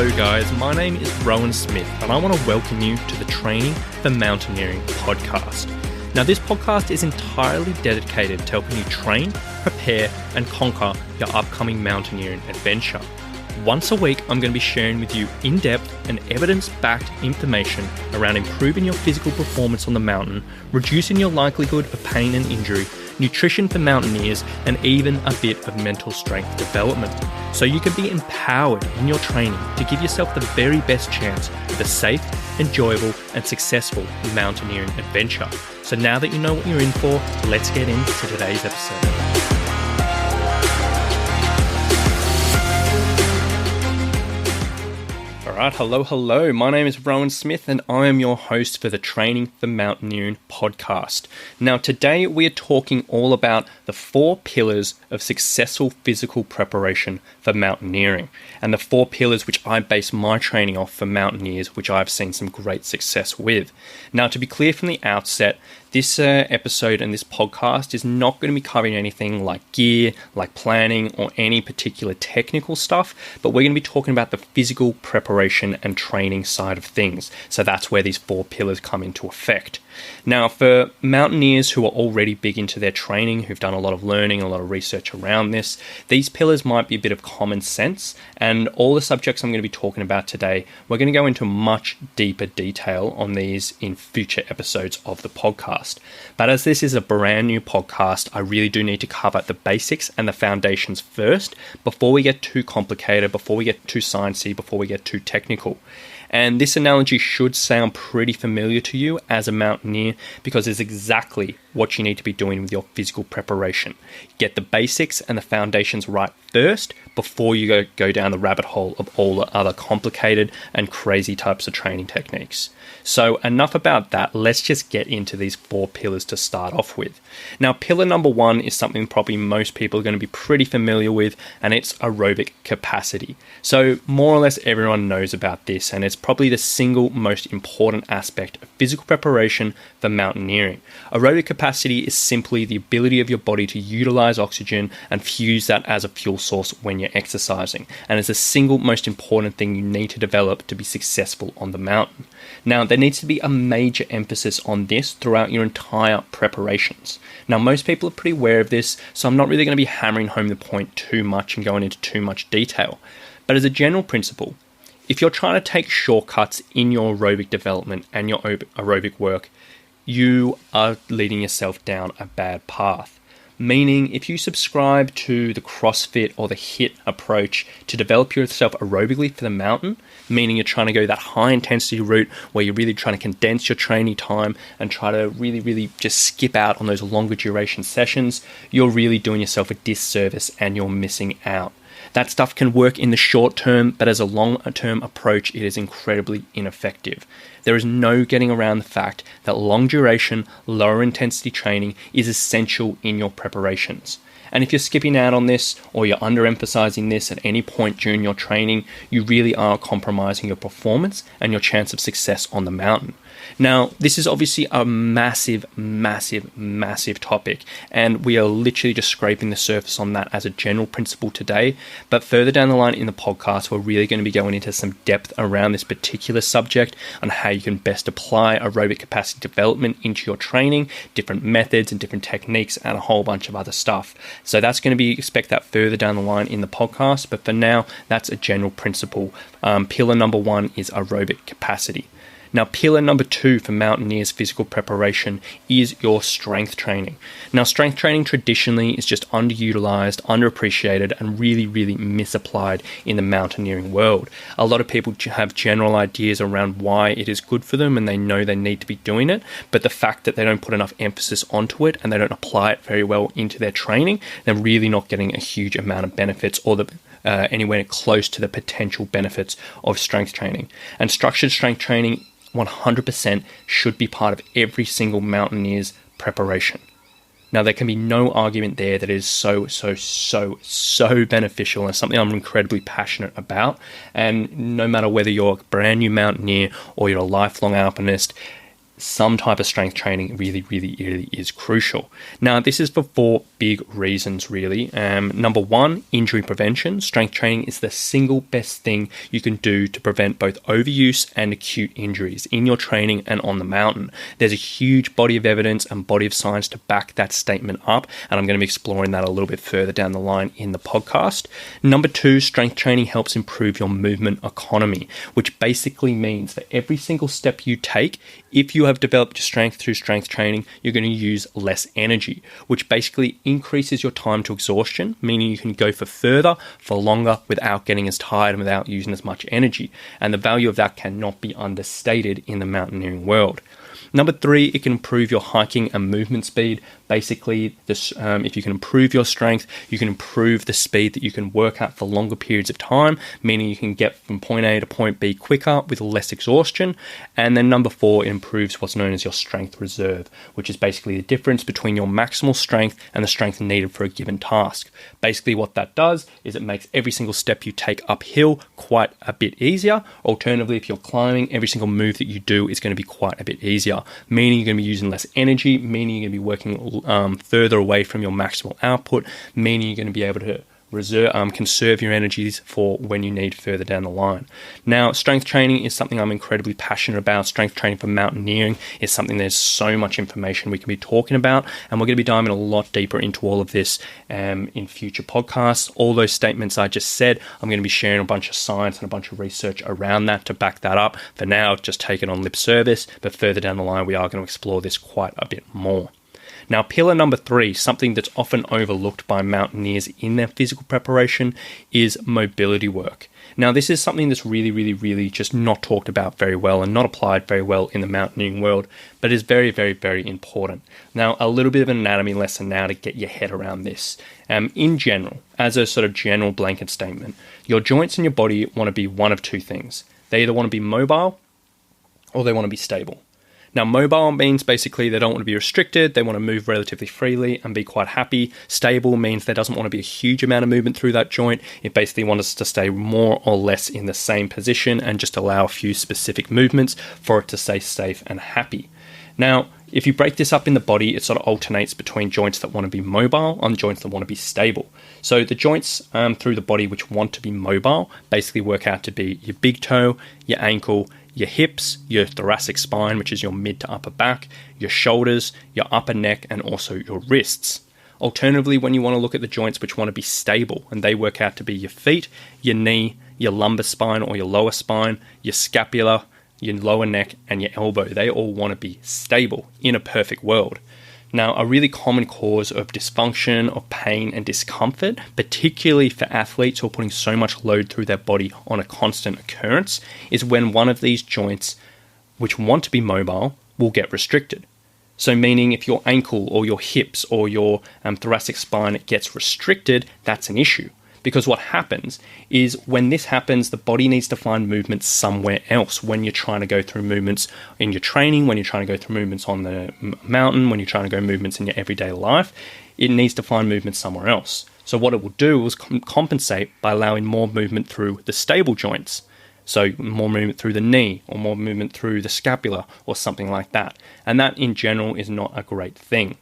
Hello guys, my name is Rowan Smith and I want to welcome you to the Training for Mountaineering podcast. Now this podcast is entirely dedicated to helping you train, prepare and conquer your upcoming mountaineering adventure. Once a week, I'm going to be sharing with you in-depth and evidence-backed information around improving your physical performance on the mountain, reducing your likelihood of pain and injury, nutrition for mountaineers, and even a bit of mental strength development. So you can be empowered in your training to give yourself the very best chance of a safe, enjoyable, and successful mountaineering adventure. So now that you know what you're in for, let's get into today's episode. Alright, hello. My name is Rowan Smith and I am your host for the Training for Mountaineering podcast. Now today we are talking all about the 4 pillars of successful physical preparation for mountaineering, and the 4 pillars which I base my training off for mountaineers, which I've seen some great success with. Now to be clear from the outset, this episode and this podcast is not going to be covering anything like gear, like planning, or any particular technical stuff, but we're going to be talking about the physical preparation and training side of things. So that's where these 4 pillars come into effect. Now, for mountaineers who are already big into their training, who've done a lot of learning, a lot of research around this, these pillars might be a bit of common sense, and all the subjects I'm going to be talking about today, we're going to go into much deeper detail on these in future episodes of the podcast. But as this is a brand new podcast, I really do need to cover the basics and the foundations first before we get too complicated, before we get too sciencey, before we get too technical. And this analogy should sound pretty familiar to you as a mountaineer because it's exactly what you need to be doing with your physical preparation. Get the basics and the foundations right first before you go down the rabbit hole of all the other complicated and crazy types of training techniques. So enough about that, let's just get into these 4 pillars to start off with. Now, pillar number 1 is something probably most people are going to be pretty familiar with, and it's aerobic capacity. So more or less everyone knows about this, and it's probably the single most important aspect of physical preparation for mountaineering. Aerobic capacity is simply the ability of your body to utilize oxygen and fuse that as a fuel source when you're exercising, and it's the single most important thing you need to develop to be successful on the mountain. Now, there needs to be a major emphasis on this throughout your entire preparations. Now, most people are pretty aware of this, so I'm not really going to be hammering home the point too much and going into too much detail. But as a general principle, if you're trying to take shortcuts in your aerobic development and your aerobic work, you are leading yourself down a bad path. Meaning, if you subscribe to the CrossFit or the HIIT approach to develop yourself aerobically for the mountain, meaning you're trying to go that high intensity route where you're really trying to condense your training time and try to really just skip out on those longer duration sessions, you're really doing yourself a disservice and you're missing out. That stuff can work in the short term, but as a long-term approach, it is incredibly ineffective. There is no getting around the fact that long duration, lower intensity training is essential in your preparations. And if you're skipping out on this or you're underemphasizing this at any point during your training, you really are compromising your performance and your chance of success on the mountain. Now, this is obviously a massive topic, and we are literally just scraping the surface on that as a general principle today. But further down the line in the podcast, we're really going to be going into some depth around this particular subject on how you can best apply aerobic capacity development into your training, different methods and different techniques, and a whole bunch of other stuff. So that's going to be, expect that further down the line in the podcast. But for now, that's a general principle. Pillar number 1 is aerobic capacity. Now, pillar number 2 for mountaineers' physical preparation is your strength training. Now, strength training traditionally is just underutilized, underappreciated, and really misapplied in the mountaineering world. A lot of people have general ideas around why it is good for them, and they know they need to be doing it, but the fact that they don't put enough emphasis onto it and they don't apply it very well into their training, they're really not getting a huge amount of benefits or anywhere close to the potential benefits of strength training. And structured strength training 100% should be part of every single mountaineer's preparation. Now, there can be no argument there that it is so beneficial and something I'm incredibly passionate about. And no matter whether you're a brand new mountaineer or you're a lifelong alpinist, some type of strength training really is crucial. Now, this is for 4 big reasons, really. Number 1, injury prevention. Strength training is the single best thing you can do to prevent both overuse and acute injuries in your training and on the mountain. There's a huge body of evidence and body of science to back that statement up, and I'm going to be exploring that a little bit further down the line in the podcast. Number 2, strength training helps improve your movement economy, which basically means that every single step you take, if you have developed your strength through strength training, you're going to use less energy, which basically increases your time to exhaustion, meaning you can go for further, for longer, without getting as tired and without using as much energy. And the value of that cannot be understated in the mountaineering world. Number 3, it can improve your hiking and movement speed. Basically, if you can improve your strength, you can improve the speed that you can work at for longer periods of time, meaning you can get from point A to point B quicker with less exhaustion. And then number 4, it improves what's known as your strength reserve, which is basically the difference between your maximal strength and the strength needed for a given task. Basically, what that does is it makes every single step you take uphill quite a bit easier. Alternatively, if you're climbing, every single move that you do is going to be quite a bit easier, meaning you're going to be using less energy, meaning you're going to be working further away from your maximal output, meaning you're going to be able to conserve your energies for when you need further down the line. Now, strength training is something I'm incredibly passionate about. Strength training for mountaineering is something there's so much information we can be talking about, and we're going to be diving a lot deeper into all of this in future podcasts. All those statements I just said, I'm going to be sharing a bunch of science and a bunch of research around that to back that up. For now, just take it on lip service, but further down the line, we are going to explore this quite a bit more. Now, pillar number 3, something that's often overlooked by mountaineers in their physical preparation, is mobility work. Now, this is something that's really just not talked about very well and not applied very well in the mountaineering world, but is very important. Now, a little bit of an anatomy lesson now to get your head around this. In general, as a sort of general blanket statement, your joints in your body want to be one of 2 things. They either want to be mobile or they want to be stable. Now, mobile means basically they don't want to be restricted, they want to move relatively freely and be quite happy. Stable means there doesn't want to be a huge amount of movement through that joint. It basically wants us to stay more or less in the same position and just allow a few specific movements for it to stay safe and happy. Now, if you break this up in the body, it sort of alternates between joints that want to be mobile and joints that want to be stable. So the joints through the body which want to be mobile basically work out to be your big toe, your ankle, your hips, your thoracic spine, which is your mid to upper back, your shoulders, your upper neck, and also your wrists. Alternatively, when you want to look at the joints which want to be stable, and they work out to be your feet, your knee, your lumbar spine or your lower spine, your scapula, your lower neck, and your elbow, they all want to be stable in a perfect world. Now, a really common cause of dysfunction, of pain and discomfort, particularly for athletes who are putting so much load through their body on a constant occurrence, is when one of these joints, which want to be mobile, will get restricted. So meaning if your ankle or your hips or your thoracic spine gets restricted, that's an issue. Because what happens is when this happens, the body needs to find movement somewhere else when you're trying to go through movements in your training, when you're trying to go through movements on the mountain, when you're trying to go movements in your everyday life, it needs to find movement somewhere else. So what it will do is compensate by allowing more movement through the stable joints. So more movement through the knee or more movement through the scapula or something like that. And that in general is not a great thing.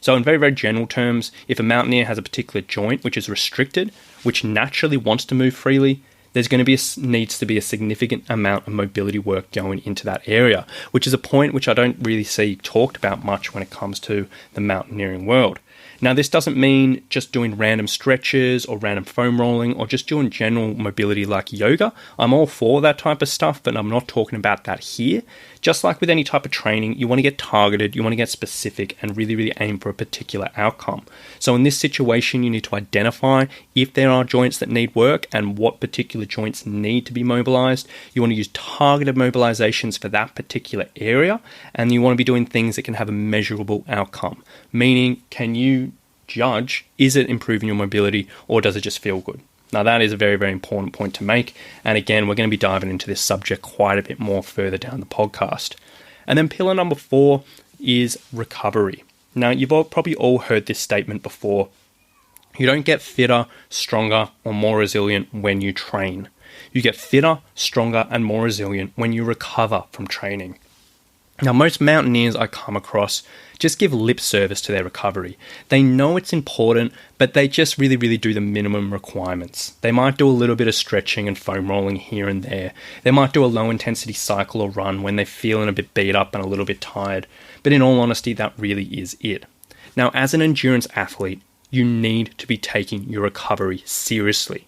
So in very general terms, if a mountaineer has a particular joint which is restricted, which naturally wants to move freely, there's going to be needs to be a significant amount of mobility work going into that area, which is a point which I don't really see talked about much when it comes to the mountaineering world. Now, this doesn't mean just doing random stretches or random foam rolling or just doing general mobility like yoga. I'm all for that type of stuff, but I'm not talking about that here. Just like with any type of training, you want to get targeted, you want to get specific and really aim for a particular outcome. So in this situation, you need to identify if there are joints that need work and what particular joints need to be mobilized. You want to use targeted mobilizations for that particular area, and you want to be doing things that can have a measurable outcome. Meaning, can you judge, is it improving your mobility or does it just feel good? Now, that is a very important point to make. And again, we're going to be diving into this subject quite a bit more further down the podcast. And then pillar number 4 is recovery. Now, you've probably all heard this statement before. You don't get fitter, stronger, or more resilient when you train. You get fitter, stronger, and more resilient when you recover from training. Now, most mountaineers I come across just give lip service to their recovery. They know it's important, but they just really, really do the minimum requirements. They might do a little bit of stretching and foam rolling here and there. They might do a low intensity cycle or run when they're feeling a bit beat up and a little bit tired. But in all honesty, that really is it. Now, as an endurance athlete, you need to be taking your recovery seriously.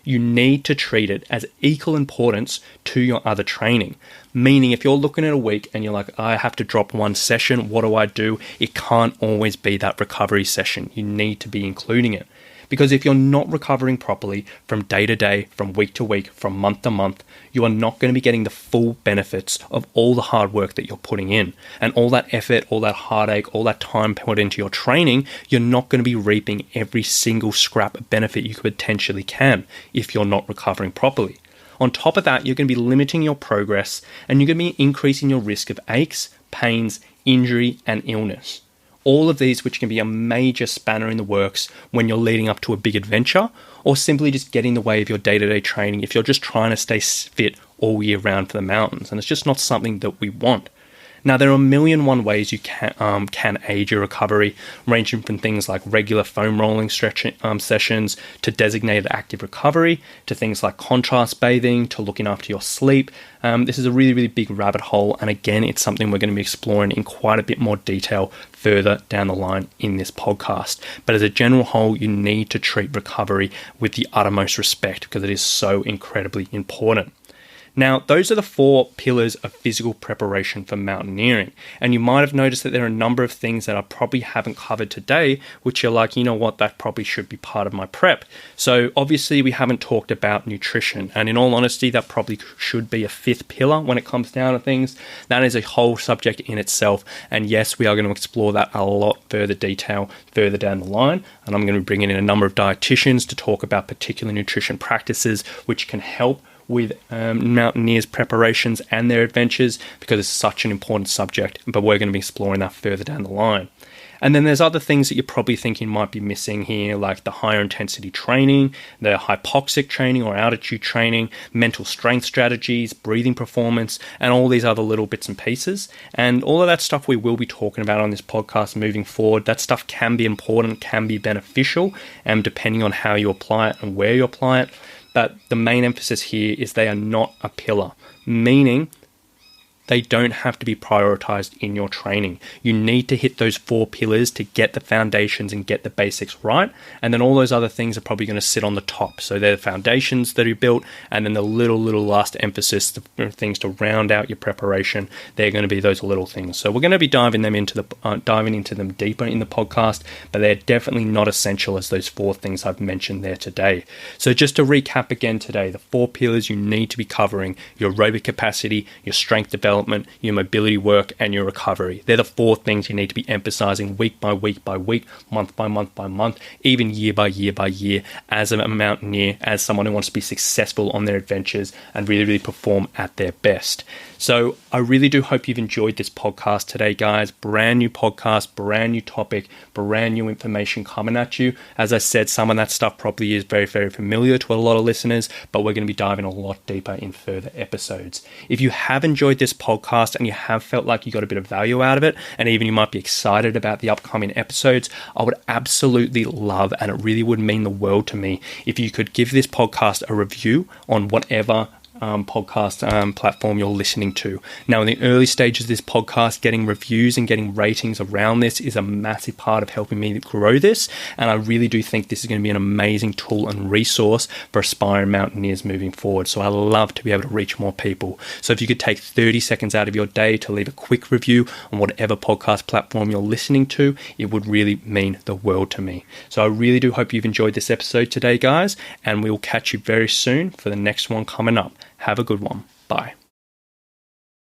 You need to treat it as equal importance to your other training. Meaning, if you're looking at a week and you're like, I have to drop one session, what do? It can't always be that recovery session. You need to be including it. Because if you're not recovering properly from day to day, from week to week, from month to month, you are not going to be getting the full benefits of all the hard work that you're putting in. And all that effort, all that heartache, all that time put into your training, you're not going to be reaping every single scrap of benefit you could potentially can if you're not recovering properly. On top of that, you're going to be limiting your progress and you're going to be increasing your risk of aches, pains, injury, and illness. All of these which can be a major spanner in the works when you're leading up to a big adventure or simply just get in the way of your day-to-day training if you're just trying to stay fit all year round for the mountains. And it's just not something that we want. Now, there are a million one ways you can aid your recovery, ranging from things like regular foam rolling stretching sessions to designated active recovery, to things like contrast bathing, to looking after your sleep. This is a really, really big rabbit hole. And again, it's something we're going to be exploring in quite a bit more detail further down the line in this podcast. But as a general whole, you need to treat recovery with the uttermost respect because it is so incredibly important. Now, those are the 4 pillars of physical preparation for mountaineering. And you might have noticed that there are a number of things that I probably haven't covered today, which you're like, you know what, that probably should be part of my prep. So obviously we haven't talked about nutrition. And in all honesty, that probably should be a 5th pillar when it comes down to things. That is a whole subject in itself. And yes, we are going to explore that a lot further detail further down the line. And I'm going to be bringing in a number of dietitians to talk about particular nutrition practices which can help with mountaineers' preparations and their adventures because it's such an important subject, but we're going to be exploring that further down the line. And then there's other things that you're probably thinking might be missing here, like the higher intensity training, the hypoxic training or altitude training, mental strength strategies, breathing performance, and all these other little bits and pieces. And all of that stuff we will be talking about on this podcast moving forward. That stuff can be important, can be beneficial, and depending on how you apply it and where you apply it. But the main emphasis here is they are not a pillar, meaning they don't have to be prioritized in your training. You need to hit those 4 pillars to get the foundations and get the basics right. And then all those other things are probably going to sit on the top. So they're the foundations that are built, and then the little last emphasis, the things to round out your preparation, they're going to be those little things. So we're going to be diving into them deeper in the podcast, but they're definitely not essential as those 4 things I've mentioned there today. So just to recap again today, the 4 pillars you need to be covering: your aerobic capacity, your strength development, your mobility work, and your recovery. They're the 4 things you need to be emphasizing week by week by week, month by month by month, even year by year by year as a mountaineer, as someone who wants to be successful on their adventures and really, really perform at their best. So I really do hope you've enjoyed this podcast today, guys. Brand new podcast, brand new topic, brand new information coming at you. As I said, some of that stuff probably is very, very familiar to a lot of listeners, but we're going to be diving a lot deeper in further episodes. If you have enjoyed this podcast and you have felt like you got a bit of value out of it, and even you might be excited about the upcoming episodes, I would absolutely love, and it really would mean the world to me, if you could give this podcast a review on whatever podcast platform you're listening to. Now, in the early stages of this podcast, getting reviews and getting ratings around this is a massive part of helping me grow this, and I really do think this is going to be an amazing tool and resource for aspiring mountaineers moving forward. So I love to be able to reach more people. So if you could take 30 seconds out of your day to leave a quick review on whatever podcast platform you're listening to, it would really mean the world to me. So I really do hope you've enjoyed this episode today, guys, and we will catch you very soon for the next one coming up. Have a good one. Bye.